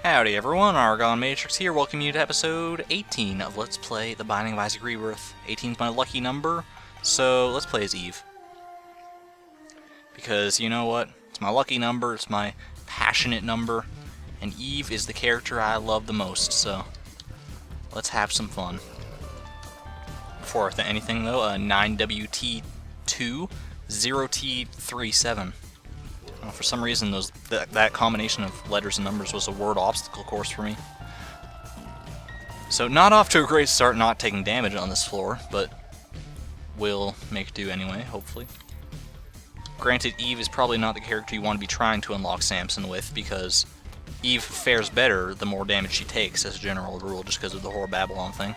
Howdy everyone, ArgonMatrix here, welcome you to episode 18 of Let's Play The Binding of Isaac Rebirth. 18 is my lucky number, so let's play as Eve. Because, you know what, it's my lucky number, it's my passionate number, and Eve is the character I love the most, so let's have some fun. Before anything though, 9WT2 0T37. For some reason, that combination of letters and numbers was a word obstacle course for me. So not off to a great start, not taking damage on this floor, but we'll make do anyway, hopefully. Granted, Eve is probably not the character you want to be trying to unlock Samson with, because Eve fares better the more damage she takes, as a general rule, just because of the Whore Babylon thing.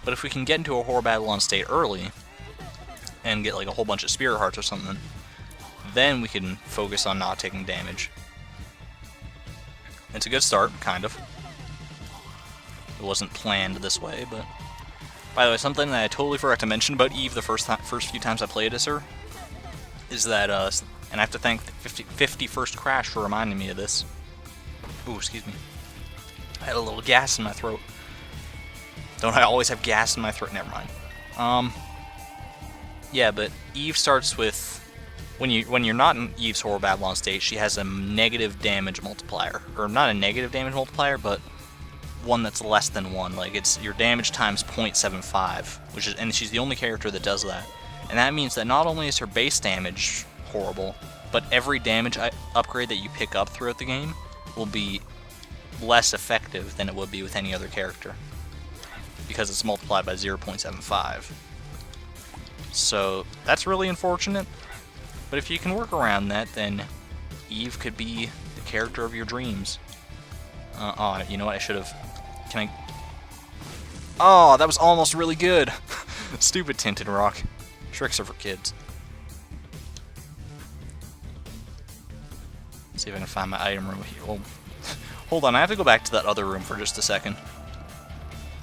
But if we can get into a Whore Babylon state early, and get like a whole bunch of Spirit Hearts or something, then we can focus on not taking damage. It's a good start, kind of. It wasn't planned this way, but... By the way, something that I totally forgot to mention about Eve the first few times I played as her, is that, and I have to thank 50 First Crash for reminding me of this. Ooh, excuse me. I had a little gas in my throat. Don't I always have gas in my throat? Never mind. Yeah, but Eve starts with... When you're not in Eve's Whore Babylon state, she has a negative damage multiplier. Or not a negative damage multiplier, but one that's less than 1. Like, it's your damage times 0.75, and she's the only character that does that. And that means that not only is her base damage horrible, but every damage upgrade that you pick up throughout the game will be less effective than it would be with any other character, because it's multiplied by 0.75. So that's really unfortunate. But if you can work around that, then Eve could be the character of your dreams. Oh, you know what? I should have... Can I... Oh, that was almost really good! Stupid Tinted Rock. Tricks are for kids. Let's see if I can find my item room here. Well, hold on, I have to go back to that other room for just a second.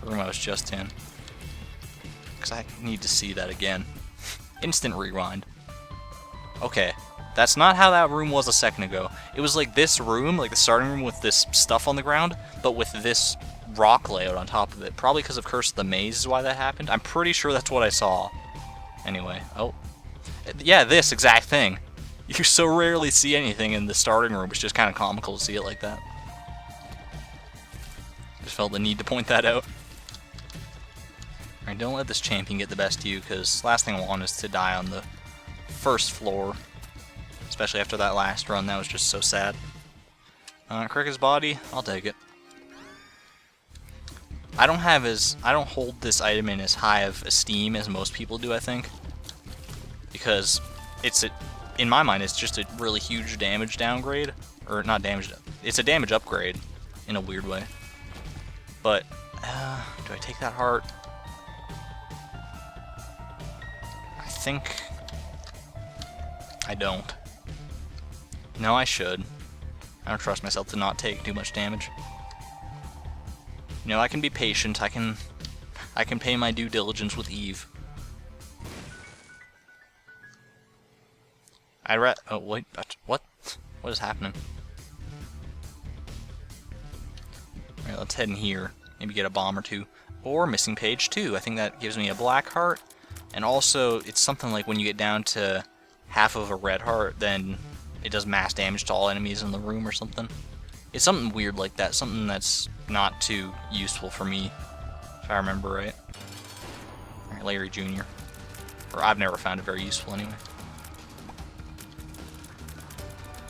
The room I was just in. Because I need to see that again. Instant rewind. Okay, that's not how that room was a second ago. It was like this room, like the starting room with this stuff on the ground, but with this rock layout on top of it. Probably because of Curse of the Maze is why that happened. I'm pretty sure that's what I saw. Anyway, oh. Yeah, this exact thing. You so rarely see anything in the starting room, it's just kind of comical to see it like that. Just felt the need to point that out. Alright, don't let this champion get the best of you, because last thing I want is to die on the first floor, especially after that last run. That was just so sad. Cricket's body, I'll take it. I don't hold this item in as high of esteem as most people do, I think, because in my mind, it's just a really huge damage downgrade, or not damage. It's a damage upgrade in a weird way. But do I take that heart? I think I don't. No, I should. I don't trust myself to not take too much damage. You know, I can be patient. I can pay my due diligence with Eve. Oh wait, what? What is happening? Alright, let's head in here. Maybe get a bomb or two. Or missing page 2. I think that gives me a black heart. And also, it's something like when you get down to half of a red heart, then it does mass damage to all enemies in the room or something. It's something weird like that, something that's not too useful for me, if I remember right. Alright, Larry Jr. Or I've never found it very useful anyway.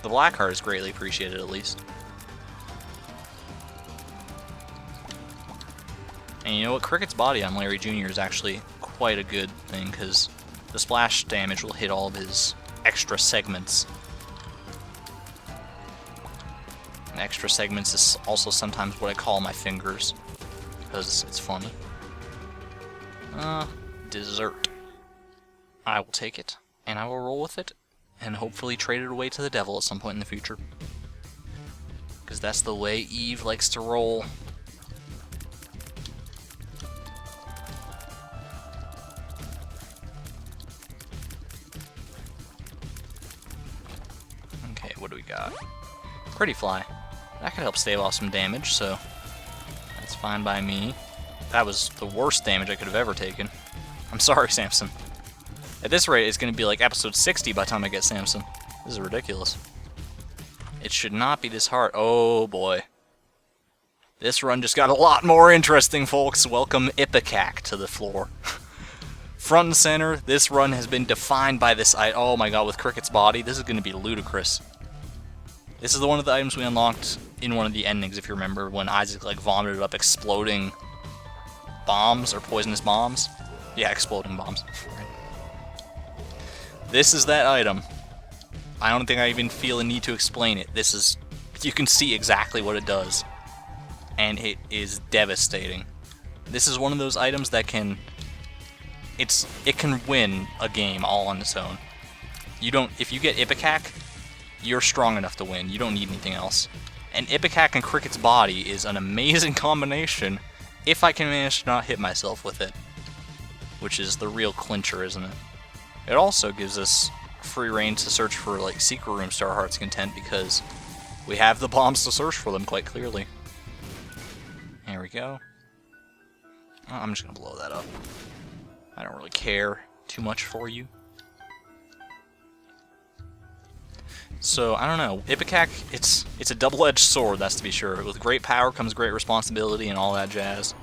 The black heart is greatly appreciated, at least. And you know what? Cricket's body on Larry Jr. is actually quite a good thing, because the splash damage will hit all of his extra segments. And extra segments is also sometimes what I call my fingers, because it's funny. Dessert. I will take it, and I will roll with it, and hopefully trade it away to the devil at some point in the future. Because that's the way Eve likes to roll. Okay, what do we got? Pretty Fly. That could help stave off some damage, so that's fine by me. That was the worst damage I could have ever taken. I'm sorry, Samson. At this rate, it's going to be like episode 60 by the time I get Samson. This is ridiculous. It should not be this hard. Oh, boy. This run just got a lot more interesting, folks. Welcome Ipecac to the floor. Front and center, this run has been defined by this item. Oh my god, with Cricket's body, this is going to be ludicrous. This is one of the items we unlocked in one of the endings, if you remember, when Isaac like vomited up exploding bombs or poisonous bombs. Yeah, exploding bombs. This is that item. I don't think I even feel a need to explain it. This is, you can see exactly what it does. And it is devastating. This is one of those items that can, it can win a game all on its own. If you get Ipecac, you're strong enough to win. You don't need anything else. And Ipecac and Cricket's body is an amazing combination if I can manage to not hit myself with it. Which is the real clincher, isn't it? It also gives us free reign to search for like secret rooms to our heart's content because we have the bombs to search for them quite clearly. There we go. Oh, I'm just gonna blow that up. I don't really care too much for you. So, I don't know. Ipecac, it's a double-edged sword, that's to be sure. With great power comes great responsibility and all that jazz.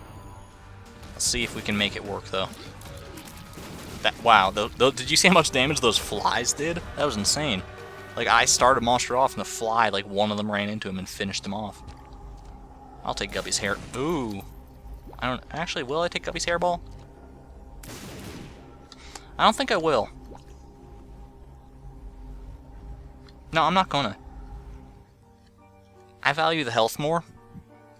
Let's see if we can make it work, though. Wow, did you see how much damage those flies did? That was insane. Like, I started monster off, and the fly, like, one of them ran into him and finished him off. I'll take Guppy's hair. Ooh. Actually, will I take Guppy's hairball? I don't think I will. No, I'm not gonna. I value the health more,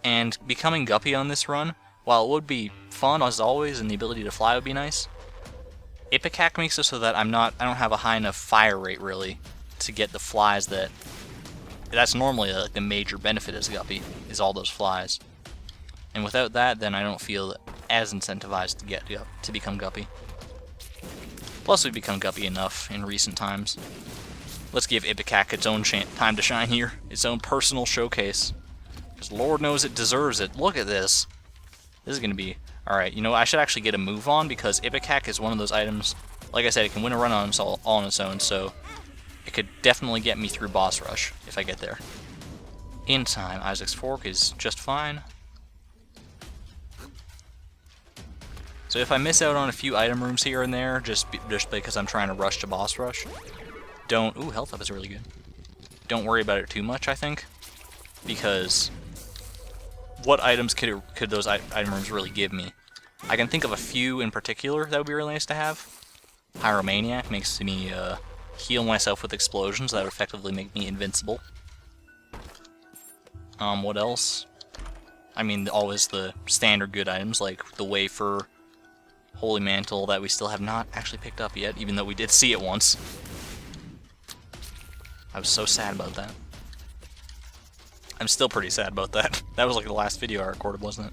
and becoming Guppy on this run, while it would be fun as always, and the ability to fly would be nice, Ipecac makes it so that I don't have a high enough fire rate, really, to get the flies that's normally like the major benefit as Guppy, is all those flies. And without that, then I don't feel as incentivized to become Guppy. Plus, we've become Guppy enough in recent times. Let's give Ipecac its own time to shine here, its own personal showcase. Because Lord knows it deserves it. Look at this. This is going to be... Alright, you know, I should actually get a move on, because Ipecac is one of those items, like I said, it can win a run on all on its own, so it could definitely get me through boss rush, if I get there. In time, Isaac's fork is just fine. So if I miss out on a few item rooms here and there, just because I'm trying to rush to boss rush, don't... Ooh, health up is really good. Don't worry about it too much, I think, because what items could those item rooms really give me? I can think of a few in particular that would be really nice to have. Pyromaniac makes me heal myself with explosions that would effectively make me invincible. What else? I mean, always the standard good items like the Wafer, Holy Mantle that we still have not actually picked up yet, even though we did see it once. I was so sad about that. I'm still pretty sad about that. That was like the last video I recorded, wasn't it?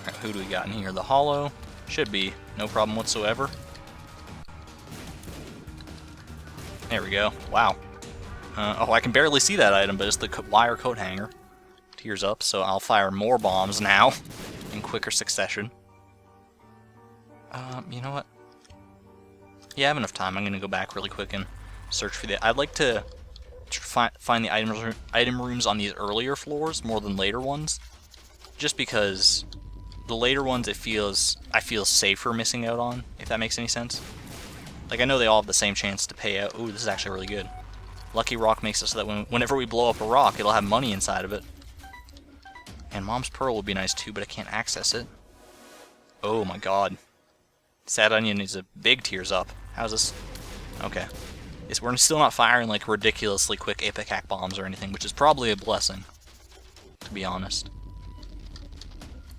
Alright, who do we got in here? The Hollow. Should be. No problem whatsoever. There we go. Wow. Oh, I can barely see that item, but it's the wire coat hanger. Tears up, so I'll fire more bombs now in quicker succession. You know what? Yeah, I have enough time. I'm going to go back really quick and search for the... I'd like to find the item rooms on these earlier floors more than later ones, just because the later ones I feel safer missing out on, if that makes any sense. Like, I know they all have the same chance to pay out. Ooh, this is actually really good. Lucky Rock makes it so that whenever we blow up a rock, it'll have money inside of it. And Mom's Pearl would be nice too, but I can't access it. Oh my god. Sad Onion is a big tears up. How's this? Okay. We're still not firing like ridiculously quick Ipecac bombs or anything, which is probably a blessing, to be honest.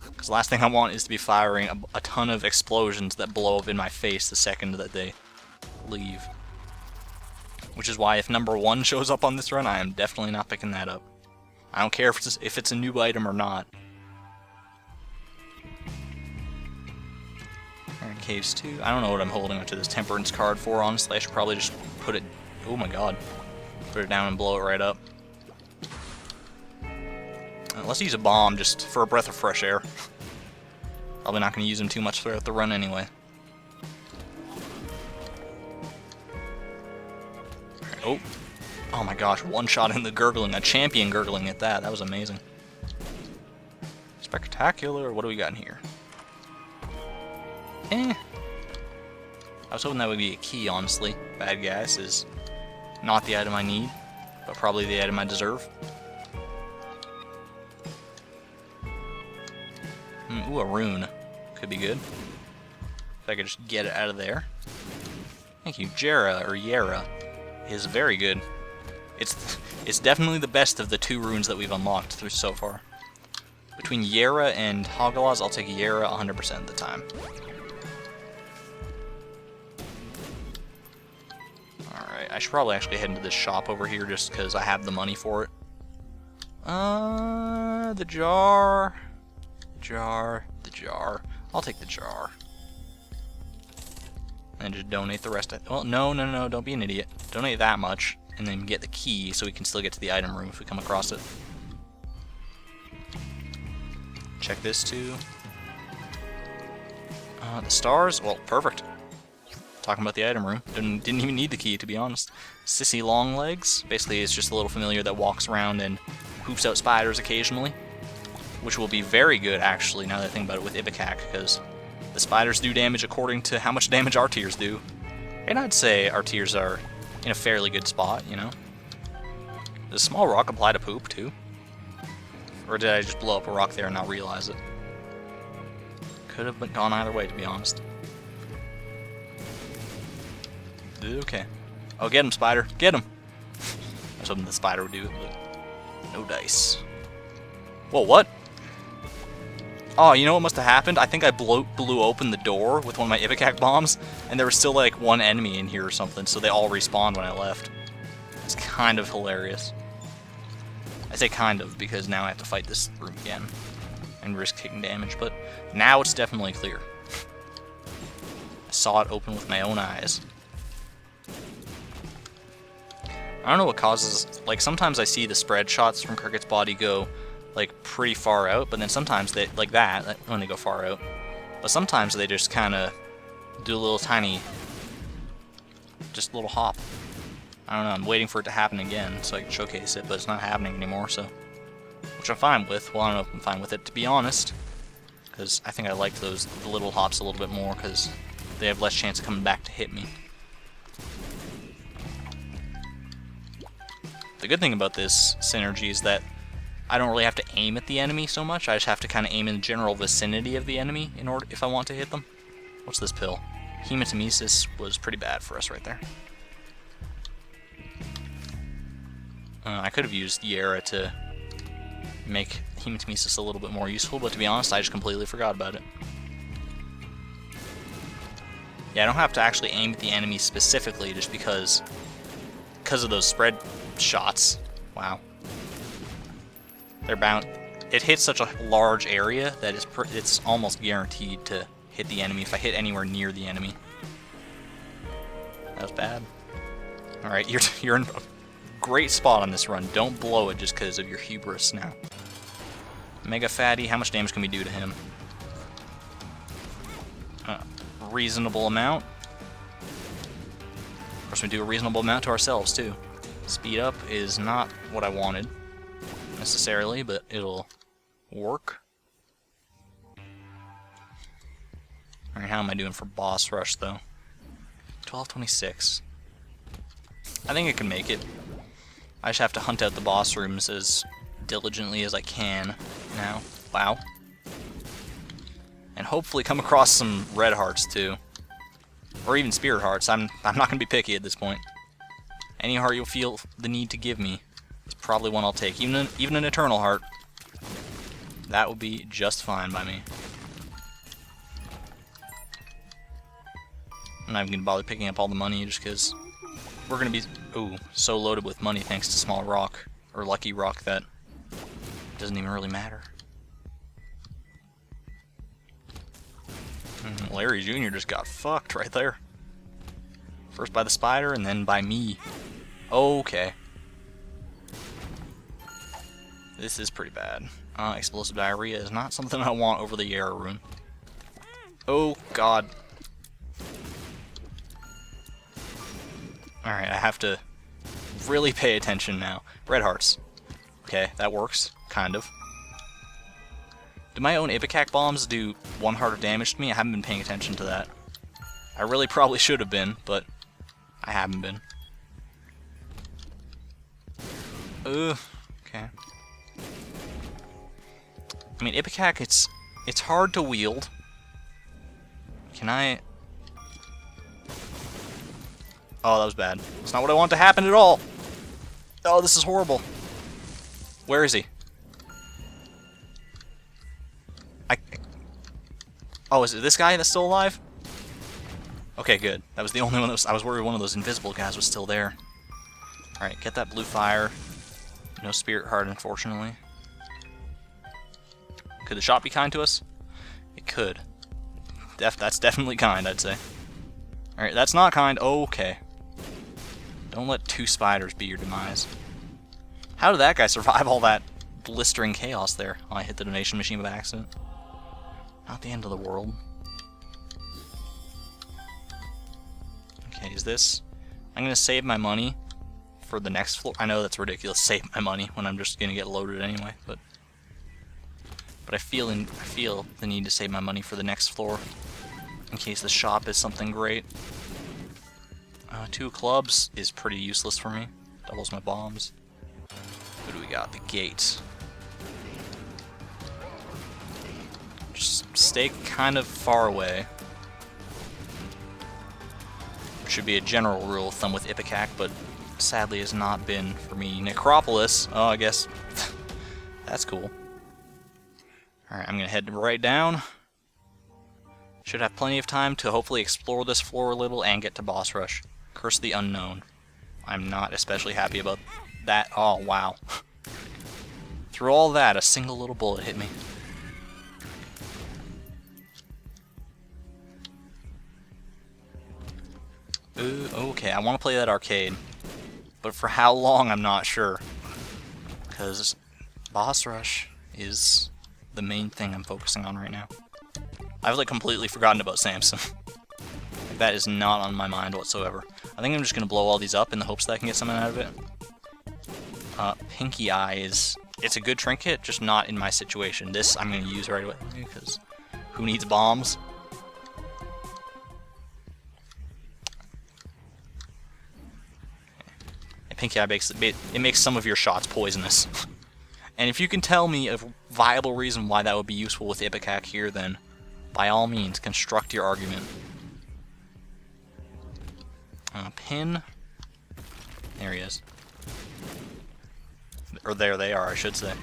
Because the last thing I want is to be firing a ton of explosions that blow up in my face the second that they leave. Which is why if number 1 shows up on this run, I am definitely not picking that up. I don't care if it's a new item or not. Alright, Caves 2. I don't know what I'm holding onto this Temperance card for, honestly. I should probably just put it... Oh my god. Put it down and blow it right up. Let's use a bomb just for a breath of fresh air. Probably not going to use them too much throughout the run anyway. Oh. Oh my gosh, one shot in the gurgling, a champion gurgling at that. That was amazing. Spectacular. What do we got in here? I was hoping that would be a key, honestly. Bad gas is not the item I need, but probably the item I deserve. Ooh, a rune. Could be good. If I could just get it out of there. Thank you. Jera, or Yera, is very good. It's definitely the best of the 2 runes that we've unlocked through so far. Between Yera and Hagalaz, I'll take Yera 100% of the time. Alright, I should probably actually head into this shop over here just because I have the money for it. The jar. The jar. I'll take the jar. And just donate the rest. Well, no, don't be an idiot. Donate that much, and then get the key so we can still get to the item room if we come across it. Check this too. The stars, well, perfect. Talking about the item room. Didn't even need the key, to be honest. Sissy Longlegs. Basically, it's just a little familiar that walks around and hoops out spiders occasionally. Which will be very good, actually, now that I think about it, with Ipecac, because the spiders do damage according to how much damage our tiers do. And I'd say our tiers are in a fairly good spot, you know? Does small rock apply to poop, too? Or did I just blow up a rock there and not realize it? Could have gone either way, to be honest. Okay. Oh, get him, spider. Get him! I was hoping the spider would do it, but no dice. Whoa, what? Oh, you know what must have happened? I think I blew open the door with one of my Ipecac bombs, and there was still like one enemy in here or something, so they all respawned when I left. It's kind of hilarious. I say kind of because now I have to fight this room again and risk taking damage, but now it's definitely clear. I saw it open with my own eyes. I don't know what causes, like sometimes I see the spread shots from Cricket's body go like pretty far out, but then sometimes they, like that, when they go far out, but sometimes they just kind of do a little tiny, just a little hop. I don't know, I'm waiting for it to happen again so I can showcase it, but it's not happening anymore, so, which I'm fine with. Well, I don't know if I'm fine with it, to be honest, because I think I like the little hops a little bit more, because they have less chance of coming back to hit me. The good thing about this synergy is that I don't really have to aim at the enemy so much. I just have to kind of aim in the general vicinity of the enemy in order if I want to hit them. What's this pill? Hematemesis was pretty bad for us right there. I could have used Yera to make Hematemesis a little bit more useful, but to be honest, I just completely forgot about it. Yeah, I don't have to actually aim at the enemy specifically just because of those spread shots. Wow. They're bound. It hits such a large area that it's almost guaranteed to hit the enemy if I hit anywhere near the enemy. That was bad. All right, you're in a great spot on this run. Don't blow it just because of your hubris now. Mega Fatty, how much damage can we do to him? Reasonable amount. Of course, we do a reasonable amount to ourselves too. Speed up is not what I wanted necessarily, but it'll work. Alright, how am I doing for boss rush though? 1226. I think I can make it. I just have to hunt out the boss rooms as diligently as I can now. Wow. And hopefully come across some red hearts too. Or even spirit hearts. I'm not gonna be picky at this point. Any heart you'll feel the need to give me is probably one I'll take. Even an eternal heart. That would be just fine by me. I'm not even gonna bother picking up all the money just because we're gonna be so loaded with money thanks to small rock or lucky rock that it doesn't even really matter. Larry Jr. just got fucked right there. First by the spider and then by me. Okay. This is pretty bad. Explosive diarrhea is not something I want over the Yarrow rune. Oh, God. Alright, I have to really pay attention now. Red hearts. Okay, that works. Kind of. Do my own Ipecac bombs do 1 heart of damage to me? I haven't been paying attention to that. I really probably should have been, but I haven't been. Ugh. Okay. I mean, Ipecac, it's hard to wield. Can I... Oh, that was bad. It's not what I want to happen at all. Oh, this is horrible. Where is he? Oh, is it this guy that's still alive? Okay, good. That was the only one that was... I was worried one of those invisible guys was still there. Alright, get that blue fire. No spirit heart, unfortunately. Could the shot be kind to us? It could. That's definitely kind, I'd say. Alright, that's not kind. Okay. Don't let 2 spiders be your demise. How did that guy survive all that blistering chaos there? Oh, I hit the donation machine by accident. Not the end of the world. Okay, is this... I'm going to save my money for the next floor. I know that's ridiculous, save my money when I'm just going to get loaded anyway, but I feel the need to save my money for the next floor in case the shop is something great. 2 clubs is pretty useless for me. Doubles my bombs. Who do we got? The gate. Just stay kind of far away. Should be a general rule of thumb with Ipecac, but sadly has not been for me. Necropolis. Oh, I guess that's cool. Alright, I'm gonna head right down. Should have plenty of time to hopefully explore this floor a little and get to boss rush. Curse of the Unknown. I'm not especially happy about that. Oh, wow. Through all that, a single little bullet hit me. Ooh, okay, I want to play that arcade. But for how long, I'm not sure. Because boss rush is the main thing I'm focusing on right now. I've like completely forgotten about Samson. That is not on my mind whatsoever. I think I'm just going to blow all these up in the hopes that I can get something out of it. Pinky Eye is... It's a good trinket, just not in my situation. This I'm going to use right away, because who needs bombs? And Pinky Eye makes some of your shots poisonous. And if you can tell me a viable reason why that would be useful with Ipecac here, then by all means, construct your argument. Pin. There he is. Or there they are, I should say.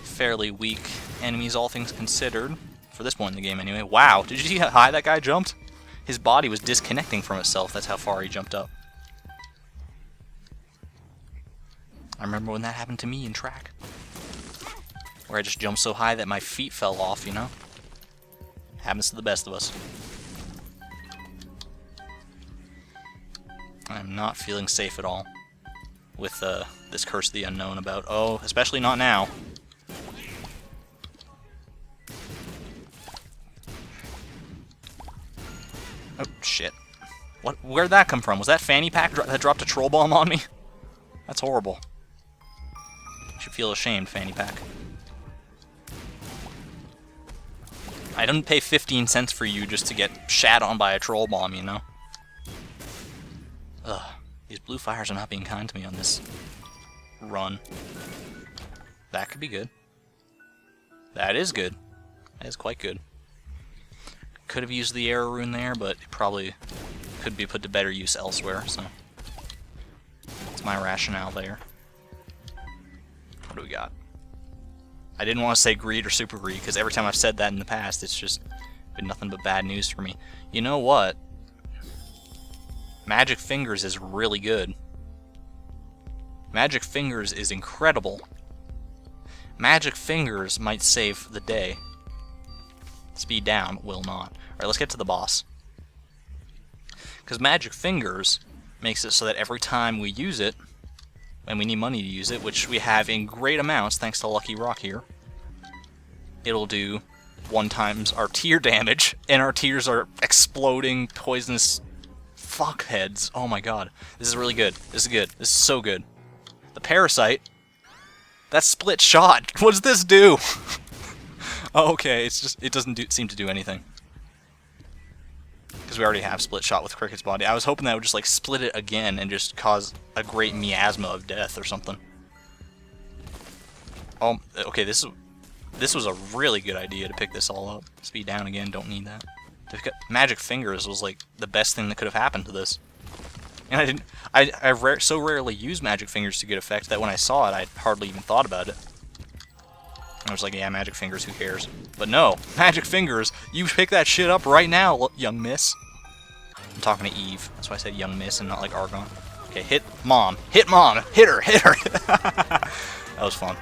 Fairly weak enemies, all things considered. For this point in the game, anyway. Wow, did you see how high that guy jumped? His body was disconnecting from itself. That's how far he jumped up. I remember when that happened to me in track. Where I just jumped so high that my feet fell off, you know? Happens to the best of us. I'm not feeling safe at all with this Curse of the Unknown about. Oh, especially not now. Oh, shit. Where'd that come from? Was that Fanny Pack that dropped a troll bomb on me? That's horrible. You should feel ashamed, Fanny Pack. I didn't pay 15 cents for you just to get shat on by a troll bomb, you know? Ugh. These blue fires are not being kind to me on this run. That could be good. That is good. That is quite good. Could have used the arrow rune there, but it probably could be put to better use elsewhere, so that's my rationale there. What do we got? I didn't want to say greed or super greed, because every time I've said that in the past, it's just been nothing but bad news for me. You know what? Magic Fingers is really good. Magic Fingers is incredible. Magic Fingers might save the day. Speed down will not. Alright, let's get to the boss. Because Magic Fingers makes it so that every time we use it, and we need money to use it, which we have in great amounts thanks to Lucky Rock here, it'll do 1 times our tier damage, and our tiers are exploding poisonous fuckheads. Oh my god. This is really good. This is good. This is so good. The Parasite. That split shot. What does this do? Oh, okay, it doesn't seem to do anything. Because we already have split shot with Cricket's body. I was hoping that would just like split it again and just cause a great miasma of death or something. Oh, okay, this was a really good idea to pick this all up. Speed down again, don't need that. Magic Fingers was like the best thing that could have happened to this. And I so rarely use Magic Fingers to good effect that when I saw it, I hardly even thought about it. I was like, yeah, Magic Fingers, who cares? But no, Magic Fingers, you pick that shit up right now, young miss. I'm talking to Eve, that's why I said young miss and not like Argon. Okay, hit mom, hit her, hit her. That was fun.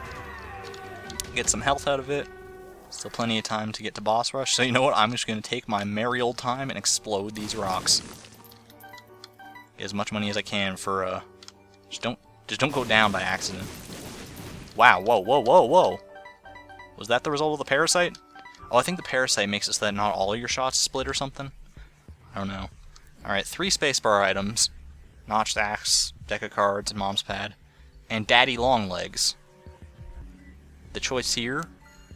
Get some health out of it. Still plenty of time to get to boss rush, so you know what, I'm just going to take my merry old time and explode these rocks. Get as much money as I can for, just don't go down by accident. Wow, whoa, whoa, whoa, whoa. Was that the result of the Parasite? Oh, I think the Parasite makes it so that not all of your shots split or something. I don't know. Alright, 3 spacebar items. Notched Axe, deck of cards, Mom's Pad, and Daddy Longlegs. The choice here,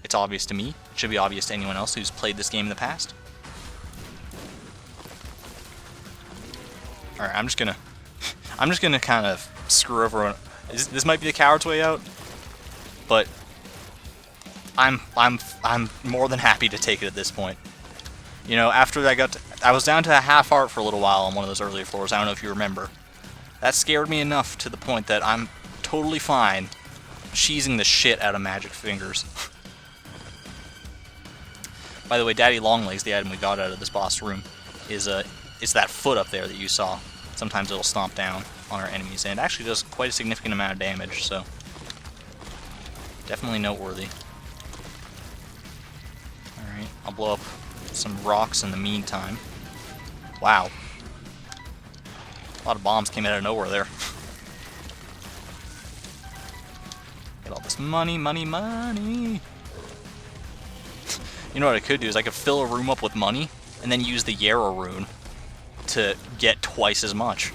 it's obvious to me. It should be obvious to anyone else who's played this game in the past. Alright, I'm just gonna kind of screw everyone. This might be the coward's way out, but I'm more than happy to take it at this point. You know, after I was down to a half heart for a little while on one of those earlier floors. I don't know if you remember. That scared me enough to the point that I'm totally fine cheesing the shit out of Magic Fingers. By the way, Daddy Longlegs, the item we got out of this boss room, is it's that foot up there that you saw. Sometimes it'll stomp down on our enemies, and it actually does quite a significant amount of damage, so definitely noteworthy. Alright, I'll blow up some rocks in the meantime. Wow. A lot of bombs came out of nowhere there. Get all this money, money, money! You know what I could do is I could fill a room up with money, and then use the Yarrow rune to get twice as much.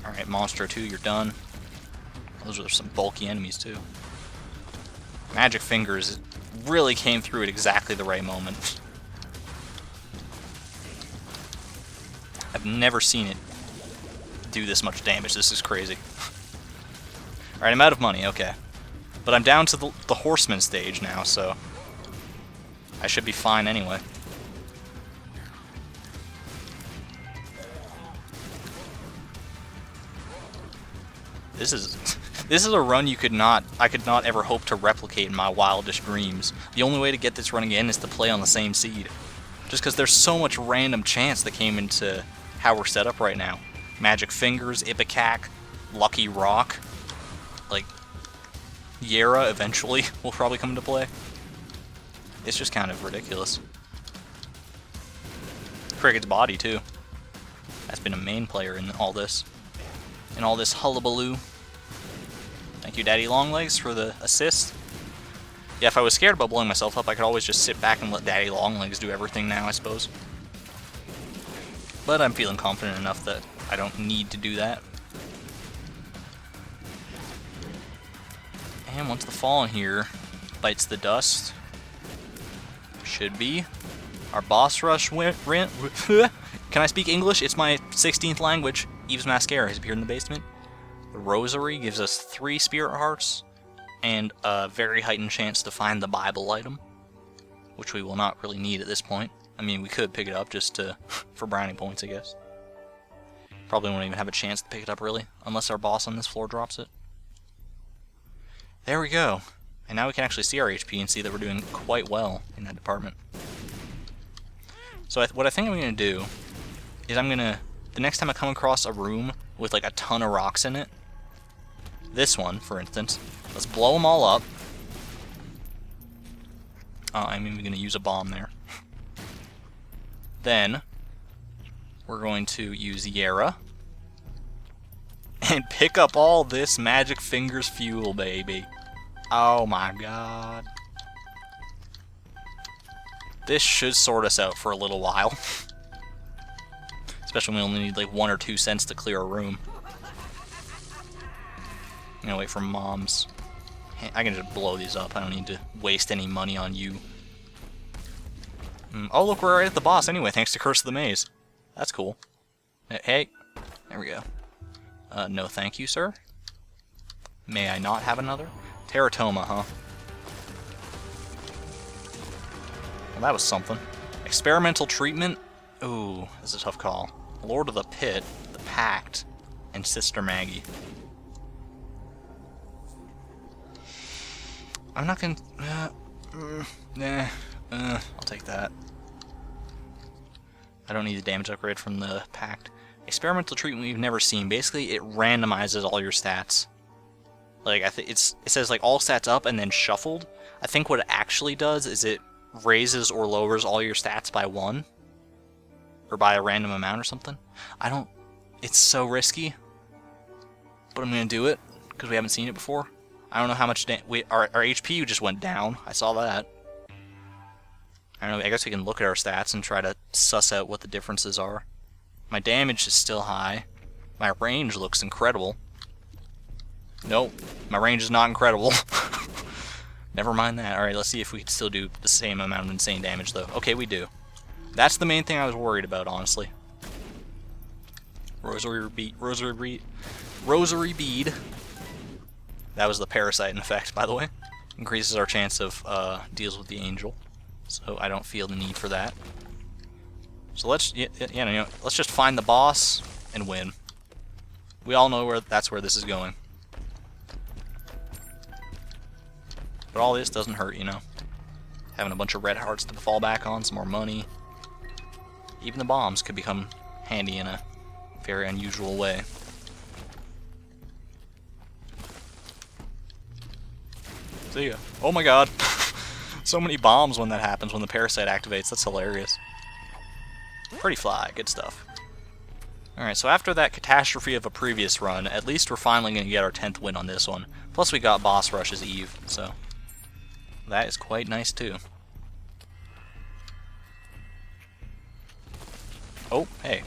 Alright, Monstro 2, you're done. Those are some bulky enemies, too. Magic Fingers really came through at exactly the right moment. I've never seen it do this much damage. This is crazy. Alright, I'm out of money, okay. But I'm down to the Horseman stage now, so I should be fine anyway. This is a run I could not ever hope to replicate in my wildest dreams. The only way to get this run again is to play on the same seed. Just because there's so much random chance that came into how we're set up right now. Magic Fingers, Ipecac, Lucky Rock, like Yara eventually will probably come into play. It's just kind of ridiculous. Cricket's body too. That's been a main player in all this. In all this hullabaloo. Thank you, Daddy Longlegs, for the assist. Yeah, if I was scared about blowing myself up, I could always just sit back and let Daddy Longlegs do everything now, I suppose. But I'm feeling confident enough that I don't need to do that. And once the Fallen here bites the dust, should be our boss rush Can I speak English? It's my 16th language. Eve's Mascara has appeared in the basement. The Rosary gives us 3 Spirit Hearts and a very heightened chance to find the Bible item, which we will not really need at this point. I mean, we could pick it up just for brownie points, I guess. Probably won't even have a chance to pick it up, really, unless our boss on this floor drops it. There we go. And now we can actually see our HP and see that we're doing quite well in that department. So what I think I'm going to do is the next time I come across a room with like a ton of rocks in it, this one, for instance, let's blow them all up. I'm even going to use a bomb there. Then, we're going to use Yara. and pick up all this Magic Fingers fuel, baby. Oh my god. This should sort us out for a little while. Especially when we only need like 1 or 2 cents to clear a room. I'm gonna wait for Moms. I can just blow these up. I don't need to waste any money on you. Oh, look, we're right at the boss anyway, thanks to Curse of the Maze. That's cool. Hey, there we go. No thank you, sir. May I not have another? Teratoma, huh? Well, that was something. Experimental treatment? Ooh, this is a tough call. Lord of the Pit, the Pact, and Sister Maggie. I'm not gonna... I'll take that. I don't need a damage upgrade from the Pact. Experimental treatment we've never seen. Basically, it randomizes all your stats. Like, it says, like, all stats up and then shuffled. I think what it actually does is it raises or lowers all your stats by 1. Or by a random amount or something. It's so risky. But I'm gonna do it, because we haven't seen it before. I don't know how much our HP just went down. I saw that. I don't know, I guess we can look at our stats and try to suss out what the differences are. My damage is still high. My range looks incredible. Nope, my range is not incredible. Never mind that. Alright, let's see if we can still do the same amount of insane damage, though. Okay, we do. That's the main thing I was worried about, honestly. Rosary bead. That was the parasite effect, by the way. Increases our chance of deals with the angel. So I don't feel the need for that. So let's let's just find the boss and win. We all know that's where this is going. But all this doesn't hurt, you know. Having a bunch of red hearts to fall back on, some more money. Even the bombs could become handy in a very unusual way. See ya. Oh my god. So many bombs when that happens, when the parasite activates. That's hilarious. Pretty fly. Good stuff. Alright, so after that catastrophe of a previous run, at least we're finally going to get our 10th win on this one. Plus we got Boss Rush's Eve, so that is quite nice too. Oh, hey.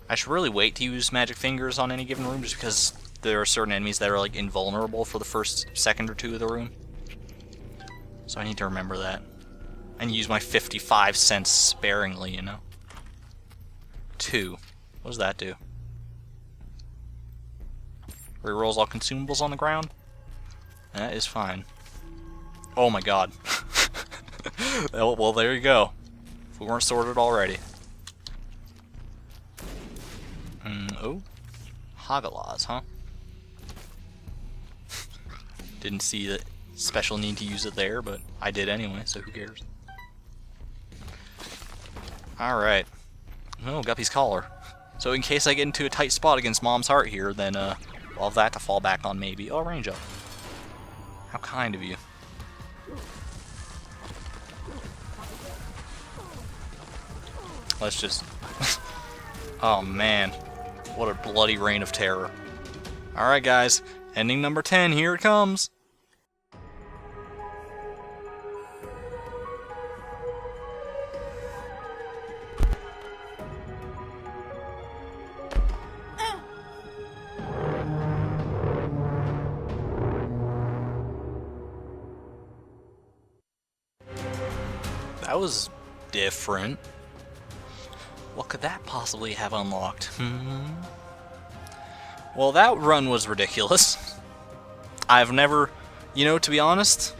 I should really wait to use Magic Fingers on any given room just because there are certain enemies that are like invulnerable for the first second or two of the room. So I need to remember that. And use my 55 cents sparingly, you know. 2. What does that do? Rerolls all consumables on the ground? That is fine. Oh my god. Well, there you go. If we weren't sorted already. Oh. Hagalaws, huh? Didn't see the special need to use it there, but I did anyway, so who cares? Alright. Oh, Guppy's collar. So in case I get into a tight spot against Mom's heart here, then I'll have that to fall back on maybe. Oh, range up. How kind of you. Let's just... Oh man. What a bloody reign of terror. Alright guys, ending number 10, here it comes! That was different. What could that possibly have unlocked? Well, that run was ridiculous. I've never... You know, to be honest,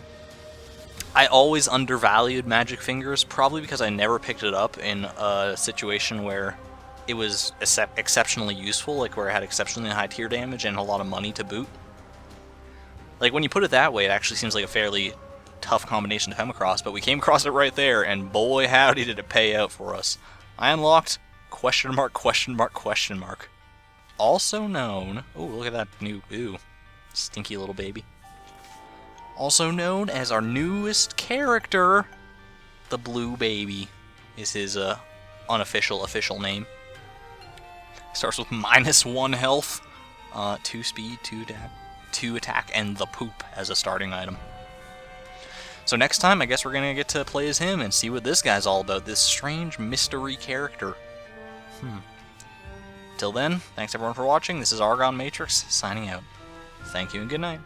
I always undervalued Magic Fingers, probably because I never picked it up in a situation where it was exceptionally useful, like where it had exceptionally high tier damage and a lot of money to boot. Like, when you put it that way, it actually seems like a fairly tough combination to come across, but we came across it right there, and boy howdy did it pay out for us. I unlocked ... Also known... Oh, look at that new... Ooh, stinky little baby. Also known as our newest character, the Blue Baby, is his official name. Starts with -1 health. 2 speed, 2 attack, and the poop as a starting item. So next time, I guess we're going to get to play as him and see what this guy's all about, this strange mystery character. Till then, thanks everyone for watching. This is ArgonMatrix, signing out. Thank you and good night.